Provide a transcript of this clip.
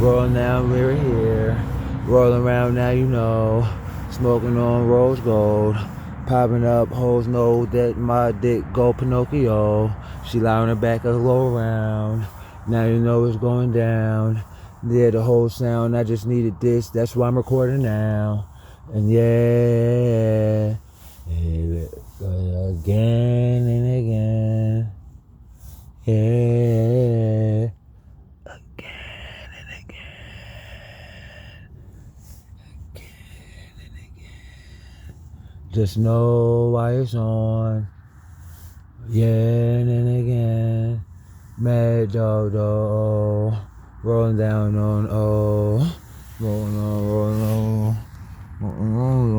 Rolling down, we're here. Rolling around now, you know. Smoking on rose gold. Popping up, hoes know that my dick go Pinocchio. She lie on her back, I go around. Now you know it's going down. Yeah, the whole sound, I just needed this. That's why I'm recording now. And yeah, again and again. Yeah, again and again. Just know why it's on. Yeah, and again. Mad dog, dog. Rolling down on, oh. Rolling on, rolling on. Rolling on.